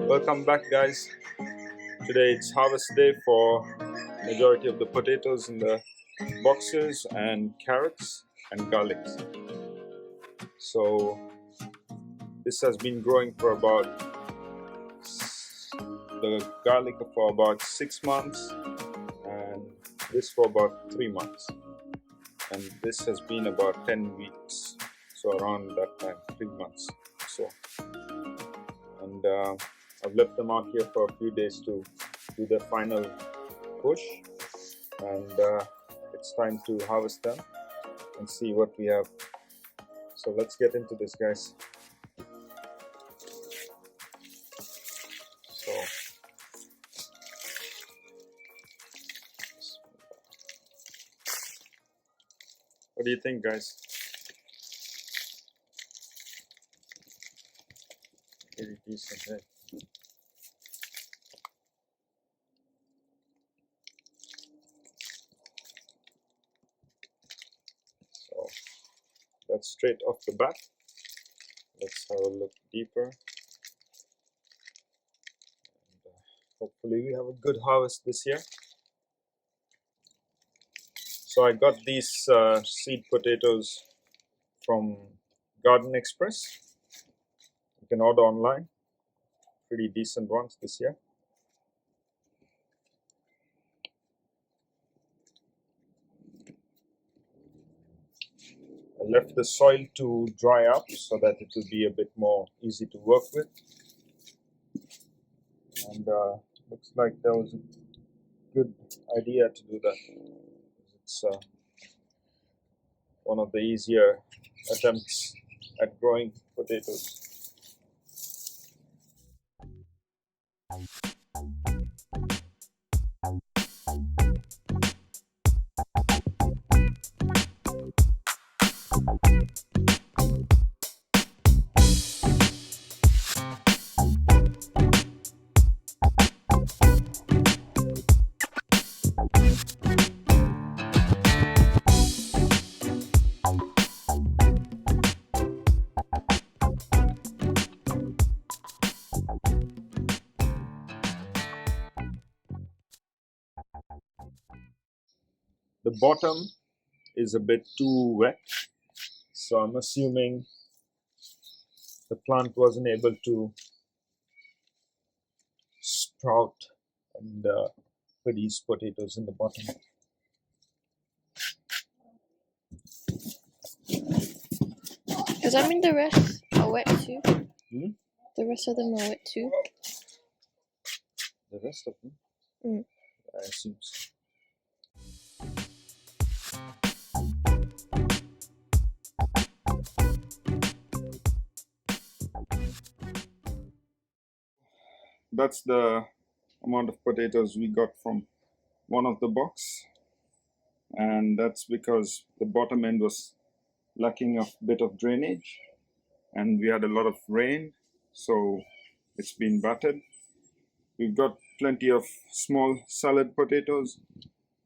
Welcome back, guys. Today it's harvest day for majority of the potatoes in the boxes and carrots and garlics. So this has been growing for about the garlic for about 6 months and this for about 3 months, and this has been about 10 weeks, so around that time, 3 months or so. And I've left them out here for a few days to do the final push, and it's time to harvest them and see what we have. So let's get into this, guys. So what do you think, guys? Pretty decent, right? So that's straight off the bat. Let's have a look deeper. And, hopefully we have a good harvest this year. So I got these seed potatoes from Garden Express. You can order online. Pretty decent ones this year. I left the soil to dry up so that it will be a bit more easy to work with. And looks like that was a good idea to do that. It's one of the easier attempts at growing potatoes. The bottom is a bit too wet, so I'm assuming the plant wasn't able to sprout and produce potatoes in the bottom. Does that mean the rest are wet too? Hmm? The rest of them are wet too? The rest of them? I assume so. That's the amount of potatoes we got from one of the box, and that's because the bottom end was lacking a bit of drainage and we had a lot of rain, so it's been battered. We've got plenty of small salad potatoes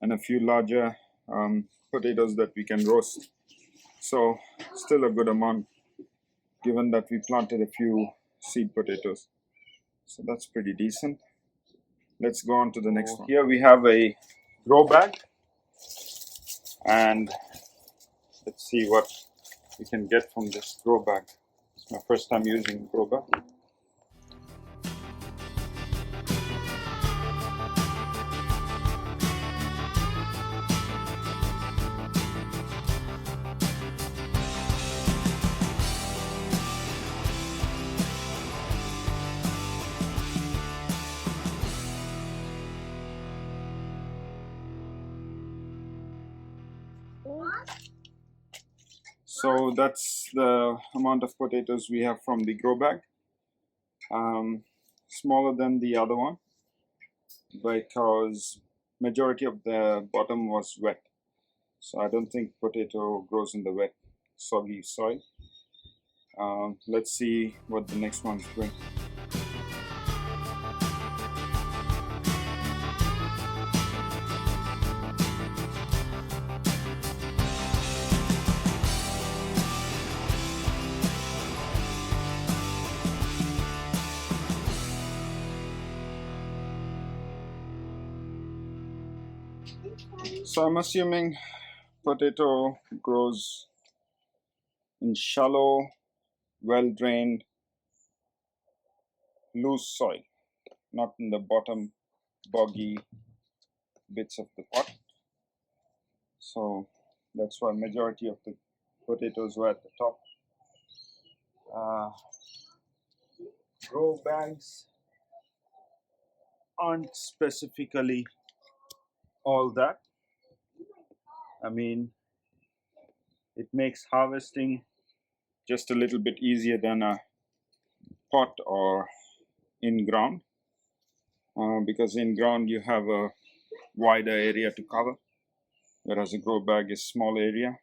and a few larger potatoes that we can roast, so still a good amount given that we planted a few seed potatoes. So that's pretty decent. Let's go on to the next one. Here we have a grow bag, and let's see what we can get from this grow bag. It's my first time using grow bag. So that's the amount of potatoes we have from the grow bag. Smaller than the other one because majority of the bottom was wet. So I don't think potato grows in the wet, soggy soil. Let's see what the next one's doing. So I'm assuming potato grows in shallow, well-drained, loose soil, not in the bottom boggy bits of the pot. So that's why majority of the potatoes were at the top. Grow bags aren't specifically all that. I mean, it makes harvesting just a little bit easier than a pot or in ground, because in ground you have a wider area to cover, whereas a grow bag is small area.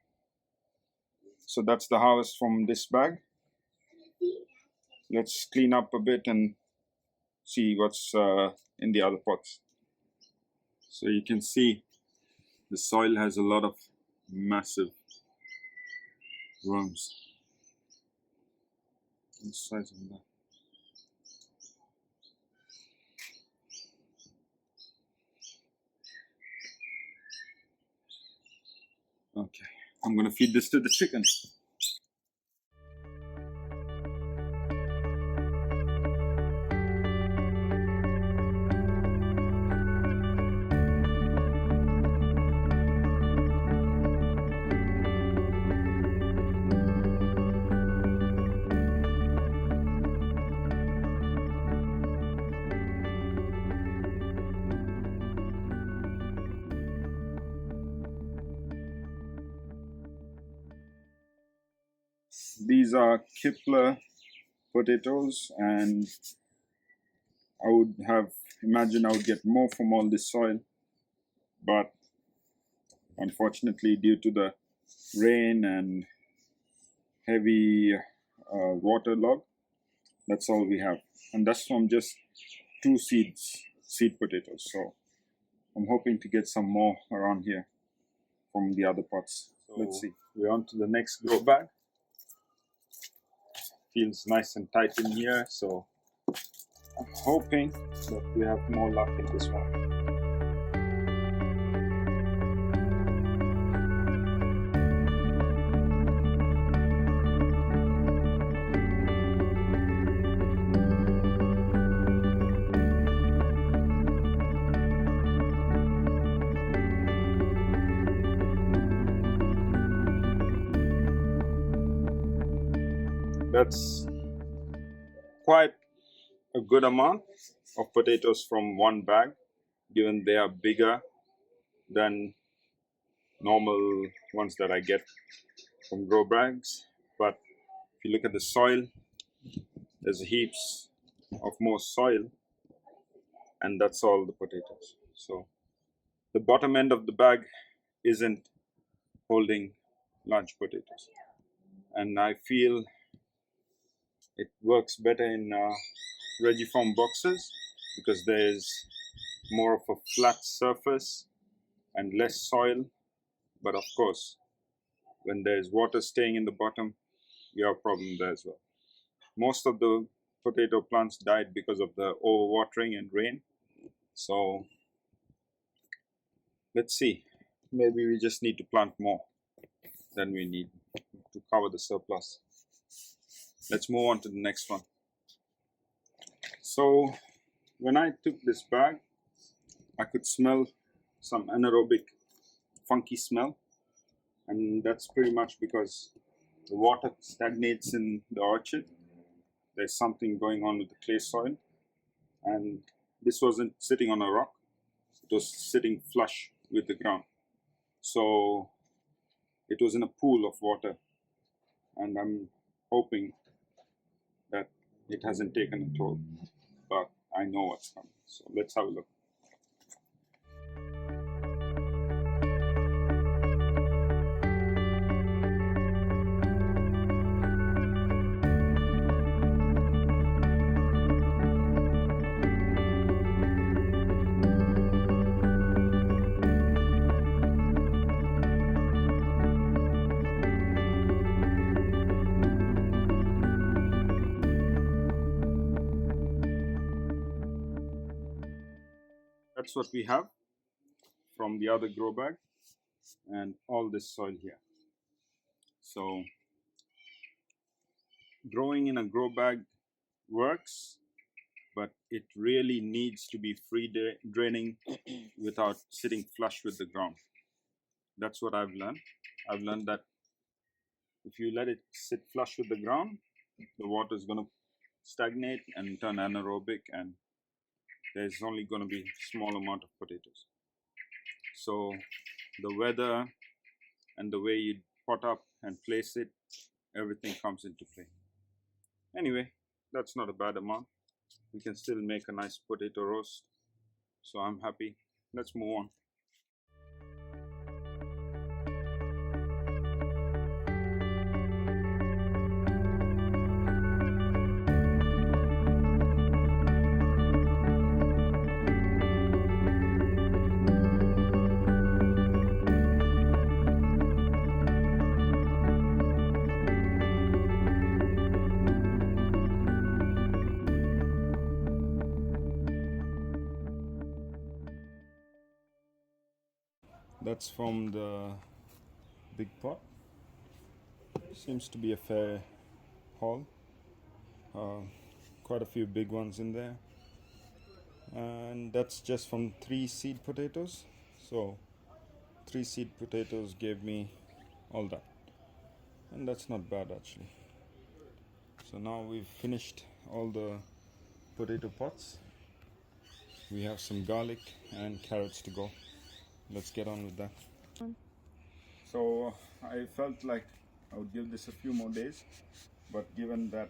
So that's the harvest from this bag. Let's clean up a bit and see what's in the other pots. So you can see the soil has a lot of massive worms. What size of that? Okay, I'm gonna feed this to the chickens. These are Kipler potatoes, and I would have imagined I would get more from all this soil, but unfortunately due to the rain and heavy water log, that's all we have, and that's from just 2 seed potatoes. So I'm hoping to get some more around here from the other pots. So let's see. We're on to the next grow bag. Feels nice and tight in here, so I'm hoping that we have more luck in this one. That's quite a good amount of potatoes from one bag, given they are bigger than normal ones that I get from grow bags. But if you look at the soil, there's heaps of more soil, and that's all the potatoes. So the bottom end of the bag isn't holding large potatoes, and I feel it works better in Regiform boxes because there's more of a flat surface and less soil. But of course, when there's water staying in the bottom, you have a problem there as well. Most of the potato plants died because of the overwatering and rain. So let's see, maybe we just need to plant more than we need to cover the surplus. Let's move on to the next one. So when I took this bag, I could smell some anaerobic funky smell, and that's pretty much because the water stagnates in the orchard. There's something going on with the clay soil, and this wasn't sitting on a rock, it was sitting flush with the ground. So it was in a pool of water, and I'm hoping that it hasn't taken a toll, but I know what's coming. So let's have a look. That's what we have from the other grow bag. and all this soil here. So growing in a grow bag works, but it really needs to be free draining without sitting flush with the ground. That's what I've learned. I've learned that if you let it sit flush with the ground, the water is going to stagnate and turn anaerobic, and there's only going to be a small amount of potatoes. So the weather and the way you pot up and place it, everything comes into play. Anyway, that's not a bad amount. We can still make a nice potato roast. So I'm happy. Let's move on. That's from the big pot. Seems to be a fair haul. Quite a few big ones in there. And that's just from 3 seed potatoes. So 3 seed potatoes gave me all that. And that's not bad actually. So now we've finished all the potato pots. We have some garlic and carrots to go. Let's get on with that. So I felt like I would give this a few more days, but given that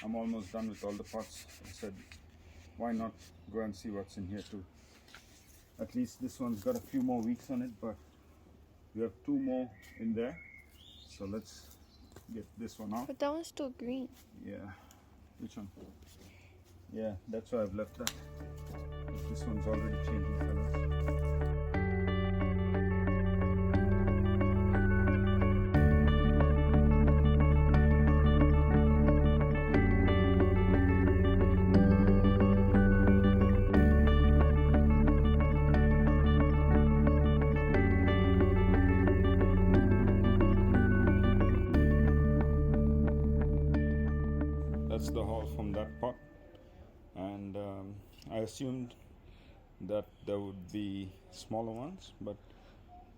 I'm almost done with all the pots, I said why not go and see what's in here too. At least this one's got a few more weeks on it, but we have 2 more in there. So let's get this one out. But that one's still green. Yeah. Which one? Yeah, that's why I've left that. But this one's already changing colors. That's the haul from that pot, and I assumed that there would be smaller ones, but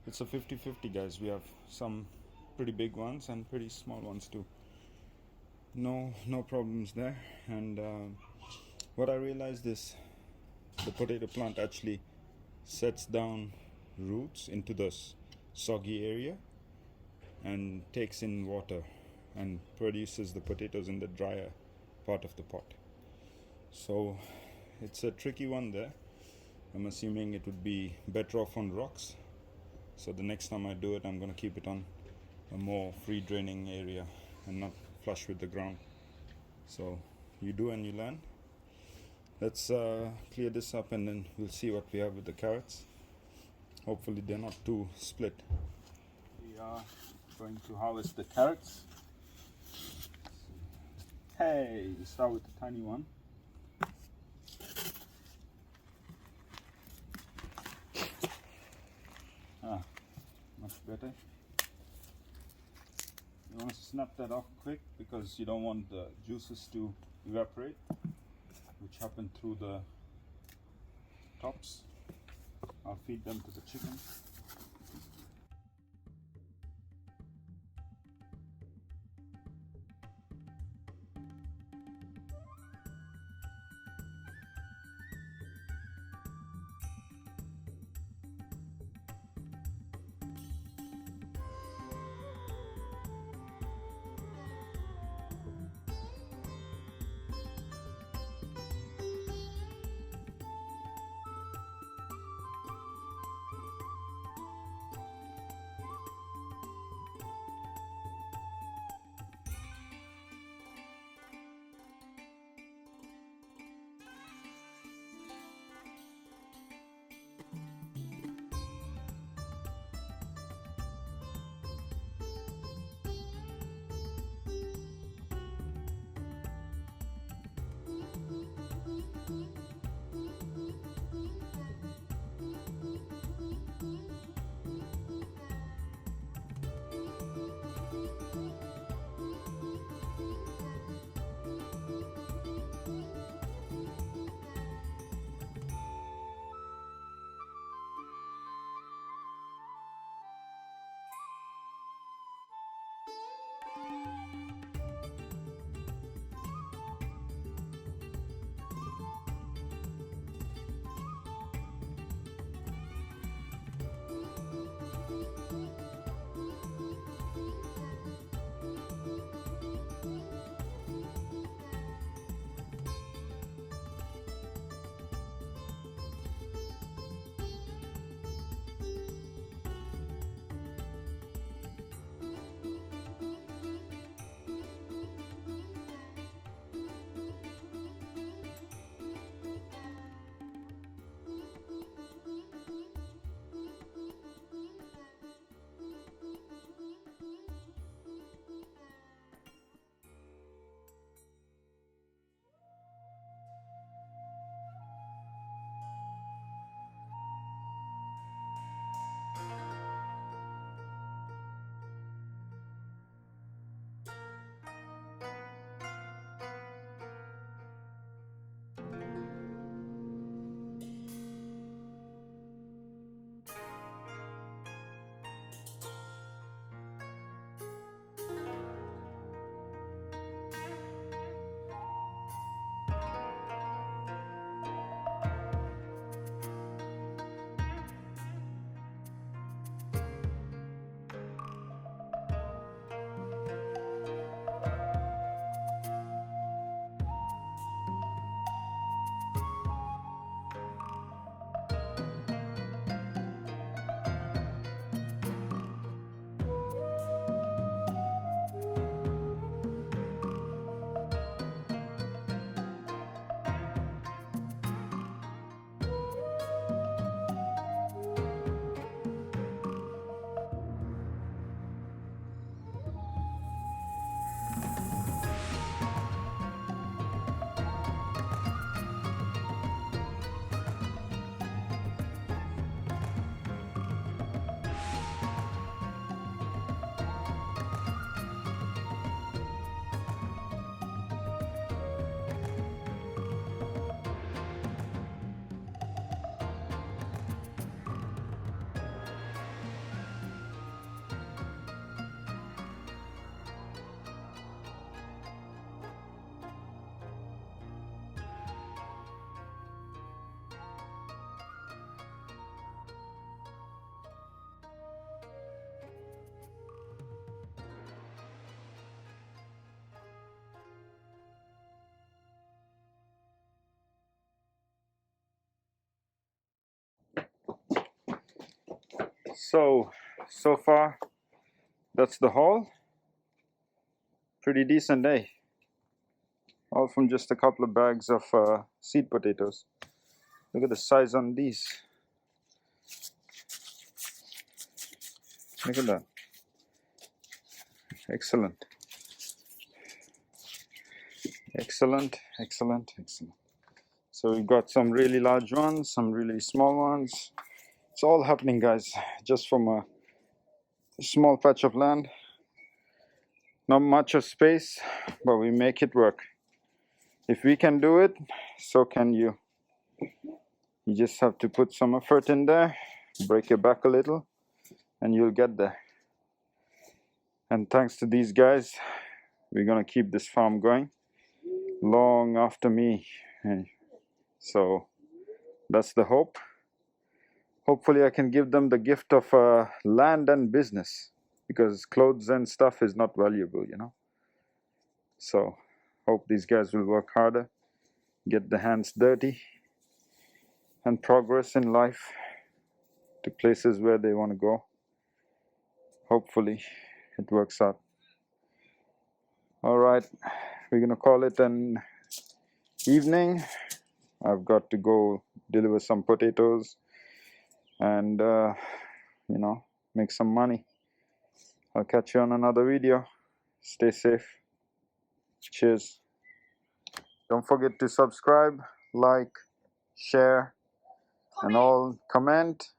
it's a 50-50, guys. We have some pretty big ones and pretty small ones too. No problems there. And what I realized is the potato plant actually sets down roots into the soggy area and takes in water and produces the potatoes in the drier part of the pot. So it's a tricky one there. I'm assuming it would be better off on rocks. So the next time I do it, I'm going to keep it on a more free draining area and not flush with the ground. So you do and you learn. Let's clear this up and then we'll see what we have with the carrots. Hopefully they're not too split. We are going to harvest the carrots. Hey, we start with the tiny one. Much better. You want to snap that off quick because you don't want the juices to evaporate, which happen through the tops. I'll feed them to the chickens. So far, that's the haul. Pretty decent day. All from just a couple of bags of seed potatoes. Look at the size on these. Look at that. Excellent. Excellent, excellent, excellent. So we've got some really large ones, some really small ones. It's all happening, guys, just from a small patch of land. Not much of space, but we make it work. If we can do it, so can you. You just have to put some effort in there, break your back a little, and you'll get there. And thanks to these guys, we're gonna keep this farm going long after me. So that's the hope. Hopefully I can give them the gift of land and business, because clothes and stuff is not valuable, you know. So hope these guys will work harder, get their hands dirty, and progress in life to places where they want to go. Hopefully it works out. All right, we're gonna call it an evening. I've got to go deliver some potatoes and you know, make some money. I'll catch you on another video. Stay safe. Cheers. Don't forget to subscribe, like, share, and all, comment,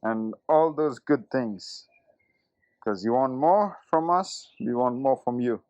and all those good things, because you want more from us, we want more from you.